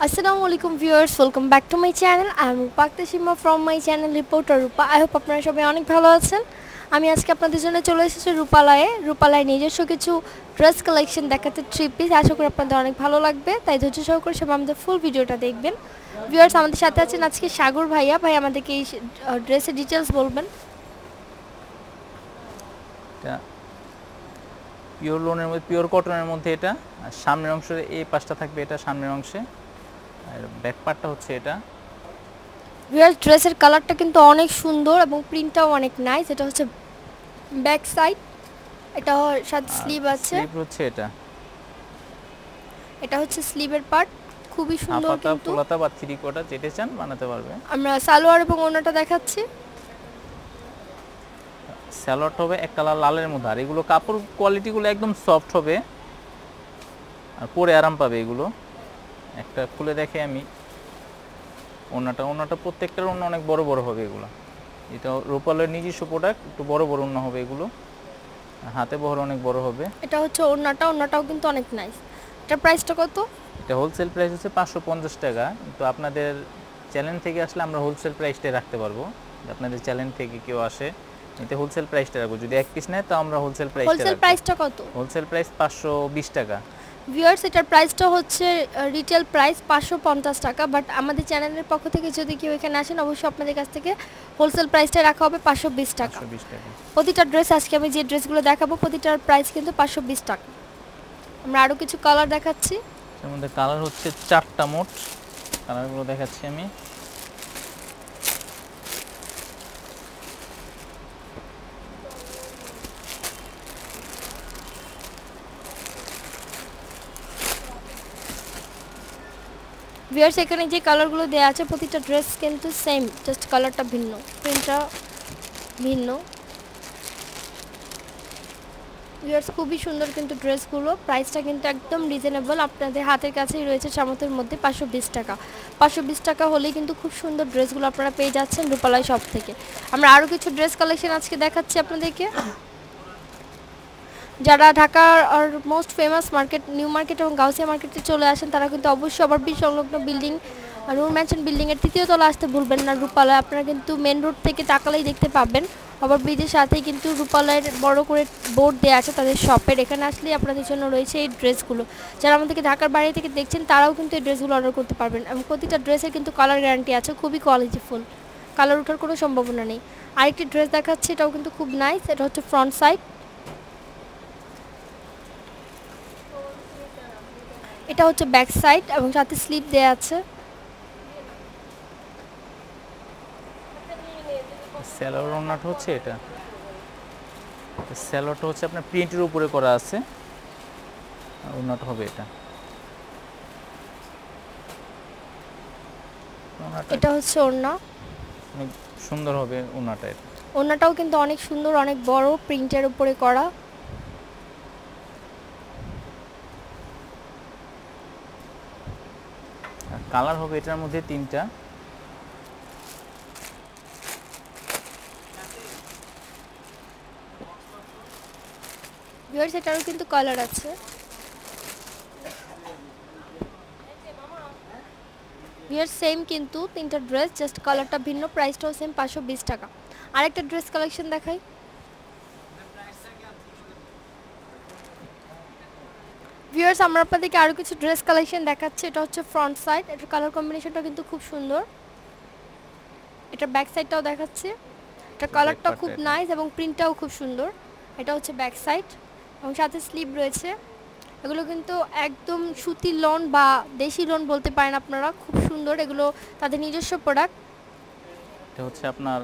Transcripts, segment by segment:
Assalamu alaikum viewers, welcome back to my channel. I am Rupa Akhtar from my channel Reporter Rupa. I hope আপনারা সবাই অনেক ভালো আছেন। আমি আজকে আপনাদের জন্য চলে এসেছি রূপালয়ে নিজস্ব কিছু ড্রেস কালেকশন দেখাতে থ্রি পিস। আশা করি আপনাদের অনেক ভালো লাগবে, তাই ধৈর্য সহকারে সবাই আমাদের ফুল ভিডিওটা দেখবেন। ভিউয়ার্স, আমাদের সাথে আছেন আজকে সাগর ভাইয়া। ভাই আমাদেরকে এই ড্রেসের ডিটেইলস বলবেন। এটা পিওর লোনের মধ্যে, পিওর কটনের মধ্যে এটা। আর সামনের অংশের এই পাশটা থাকবে এটা সামনের অংশে, আর ব্যাক পার্টটা হচ্ছে এটা। ভিউয়ার্স, ড্রেসের কালারটা কিন্তু অনেক সুন্দর এবং প্রিন্টটাও অনেক নাইস। এটা হচ্ছে ব্যাক সাইড, এটা সাথে স্লিভ আছে। স্লিভ হচ্ছে এটা। এটা হচ্ছে স্লিভের পার্ট, খুবই সুন্দর। কিন্তু ফুলাতা বা থ্রি কোয়ার্টার যেটা চান বানাতে পারবে। আমরা সালোয়ার এবং ওড়নাটা দেখাচ্ছি। সালোয়ারটা হবে এক কালার লালের মধ্যে, আর এগুলো কাপড় কোয়ালিটিগুলো একদম সফট হবে আর পরে আরাম পাবে এগুলো। একটা খুলে দেখে আমি ওড়নাটা প্রত্যেকটার ওড়না অনেক বড় বড় হবে এগুলো। এটা রূপালের নিজস্ব প্রোডাক্ট, একটু বড় বড় ওড়না হবে এগুলো, হাতে বহর অনেক বড় হবে। এটা হচ্ছে ওড়নাটাও কিন্তু অনেক নাইস। এটার প্রাইসটা কত? এটা হোলসেল প্রাইস হচ্ছে 550 টাকা, কিন্তু আপনাদের চ্যানেল থেকে আসলে আমরা হোলসেল প্রাইসটাই রাখতে পারবো। আপনাদের চ্যানেল থেকে কেউ আসে এতে হোলসেল প্রাইসটা রাখবো, যদি এক পিস নেয় তো আমরা হোলসেল প্রাইসটা কত? হোলসেল প্রাইস 520 টাকা। ভিউয়ার্স, এটার প্রাইসটা হচ্ছে রিটেল প্রাইস 550 টাকা, বাট আমাদের চ্যানেলের পক্ষ থেকে যদি কেউ এখানে আসেন অবশ্যই আপনাদের কাছ থেকে হোলসেল প্রাইসটা রাখা হবে 520 টাকা। প্রতিটা ড্রেস, আজকে আমি যে ড্রেসগুলো দেখাবো প্রতিটার প্রাইস কিন্তু 520 টাকা। আমরা আরও কিছু কালার দেখাচ্ছি। এর মধ্যে কালার হচ্ছে 4টা মোট, কালারগুলো দেখাচ্ছি আমি। ভিউয়ার্স, এখানে যে কালারগুলো দেওয়া আছে প্রতিটা ড্রেস কিন্তু সেম, জাস্ট কালারটা ভিন্ন, প্রিন্টটা ভিন্ন। ভিউয়ার্স, খুবই সুন্দর কিন্তু ড্রেসগুলো। প্রাইসটা কিন্তু একদম রিজনেবল, আপনাদের হাতের কাছেই রয়েছে সামর্থ্যের মধ্যে 520 টাকা। 520 টাকা হলেই কিন্তু খুব সুন্দর ড্রেসগুলো আপনারা পেয়ে যাচ্ছেন রূপালয় শপ থেকে। আমরা আরও কিছু ড্রেস কালেকশন আজকে দেখাচ্ছি আপনাদেরকে। যারা ঢাকার আর most famous market new market এবং গাউসিয়া মার্কেটে চলে আসেন তারা কিন্তু অবশ্যই ওভারব্রিজ সংলগ্ন বিল্ডিং নূর ম্যানশন বিল্ডিংয়ের 3য় তলা আসতে ভুলবেন না রূপালয়। আপনারা কিন্তু মেন রোড থেকে তাকালেই দেখতে পাবেন ওভারব্রিজের সাথেই কিন্তু রূপালয়ের বড় করে বোর্ড দেওয়া আছে তাদের শপের। এখানে আসলেই আপনাদের জন্য রয়েছে এই ড্রেসগুলো। যারা আমাদেরকে ঢাকার বাইরে থেকে দেখছেন তারাও কিন্তু এই ড্রেসগুলো অর্ডার করতে পারবেন এবং প্রতিটা ড্রেসের কিন্তু কালার গ্যারান্টি আছে, খুবই কোয়ালিটিফুল, কালার ওঠার কোনো সম্ভাবনা নেই। আরেকটি ড্রেস দেখাচ্ছি, এটাও কিন্তু খুব নাইস। এটা হচ্ছে ফ্রন্ট সাইড, এটা হচ্ছে ব্যাক সাইড এবং সাথে স্লিপ দেয়া আছে। সালোয়ার ওড়নাটা হচ্ছে এটা। সালোয়ারটা হচ্ছে আপনার প্রিন্টের উপরে করা আছে, আর ওড়নাটা হবে এটা। এটা হচ্ছে ওড়না, অনেক সুন্দর হবে ওড়নাটা। ওড়নাটাও কিন্তু অনেক সুন্দর, অনেক বড়, প্রিন্টের উপরে করা। কালার হবে এটার মধ্যে 3টা। ভিউয়ার্স, এটারও কিন্তু কালার আছে। ভিউয়ার্স, সেম কিন্তু 3টা ড্রেস, জাস্ট কালারটা ভিন্ন, প্রাইসটাও সেম 520 টাকা। আরেকটা ড্রেস কালেকশন দেখাই। ভিউয়ার্স, আমরা আপনাদেরকে আরও কিছু ড্রেস কালেকশন দেখাচ্ছি। এটা হচ্ছে ফ্রন্ট সাইড, এটার কালার কম্বিনেশনটা কিন্তু খুব সুন্দর। এটা ব্যাক সাইডটাও দেখাচ্ছি, এটা কালারটা খুব নাইস এবং প্রিন্টটাও খুব সুন্দর। এটা হচ্ছে ব্যাক সাইড এবং সাথে স্লিভ রয়েছে। এগুলো কিন্তু একদম সুতির লন বা দেশি লন বলতে পারেন আপনারা, খুব সুন্দর। এগুলো তাদের নিজস্ব প্রোডাক্ট। এটা হচ্ছে আপনার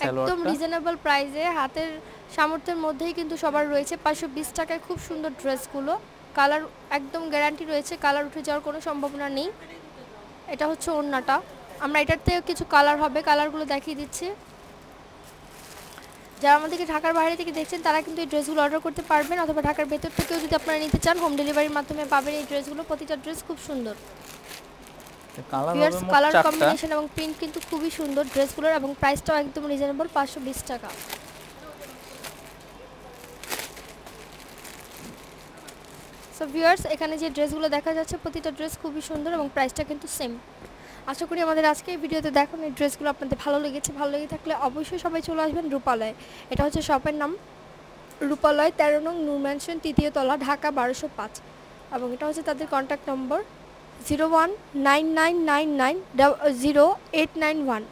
একদম রিজনেবল প্রাইসে, হাতের সামর্থ্যের মধ্যেই কিন্তু সবার রয়েছে 520 টাকায় খুব সুন্দর ড্রেসগুলো। কালার একদম গ্যারান্টি রয়েছে, কালার উঠে যাওয়ার কোনো সম্ভাবনা নেই। এটা হচ্ছে ওড়নাটা, আমরা এটাতেও কিছু কালার হবে, কালারগুলো দেখিয়ে দিচ্ছি। যারা আমাদেরকে ঢাকার বাইরে থেকে দেখছেন তারা কিন্তু এই ড্রেসগুলো অর্ডার করতে পারবেন, অথবা ঢাকার ভেতর থেকেও যদি আপনারা নিতে চান হোম ডেলিভারির মাধ্যমে পাবেন এই ড্রেসগুলো। প্রতিটা ড্রেস খুব সুন্দর। কালার কম্বিনেশন এবং প্রিন্ট কিন্তু খুবই সুন্দর ড্রেসগুলোর এবং প্রাইসটাও একদম রিজনেবল, 520 টাকা। সো ভিউয়ার্স এখানে যে ড্রেসগুলো দেখা যাচ্ছে প্রতিটা ড্রেস খুবই সুন্দর এবং প্রাইসটা কিন্তু সেম। আশা করি আমাদের আজকে এই ভিডিওতে দেখানো এই ড্রেসগুলো আপনাদের ভালো লেগেছে। ভালো লেগে থাকলে অবশ্যই সবাই চলে আসবেন রূপালয়ে। এটা হচ্ছে শপের নাম রূপালয় 13 নং নূর ম্যানশন 3য় তলা, ঢাকা 1205। এবং এটা হচ্ছে তাদের কন্ট্যাক্ট নম্বর 0199990891।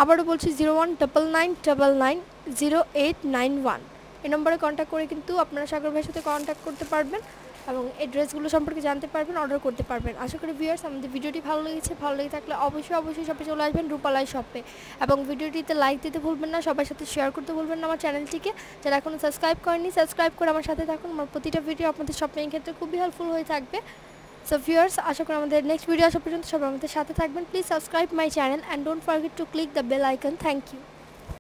আবারও বলছি 0199990891। এই নম্বরে কন্ট্যাক্ট করে কিন্তু আপনারা সাগর ভাইয়ের সাথে কন্ট্যাক্ট করতে পারবেন এবং এই ড্রেসগুলো সম্পর্কে জানতে পারবেন, অর্ডার করতে পারবেন। আশা করি ভিউয়ার্স আমাদের ভিডিওটি ভালো লেগেছে। ভালো লেগে থাকলে অবশ্যই শপে চলে আসবেন রূপালয় শপে এবং ভিডিওটিতে লাইক দিতে ভুলবেন না, সবার সাথে শেয়ার করতে ভুলবেন না আমার চ্যানেলটিকে। যারা এখনও সাবস্ক্রাইব করেননি সাবস্ক্রাইব করে আমার সাথে থাকুন। আমার প্রতিটা ভিডিও আপনাদের শপিং ক্ষেত্রে খুবই হেল্পফুল হয়ে থাকবে। সো ভিউয়ার্স আশা করি আমাদের নেক্সট ভিডিও আসা পর্যন্ত সবাই আমাদের সাথে থাকবেন। Please subscribe my channel and don't forget to click the bell icon. Thank you.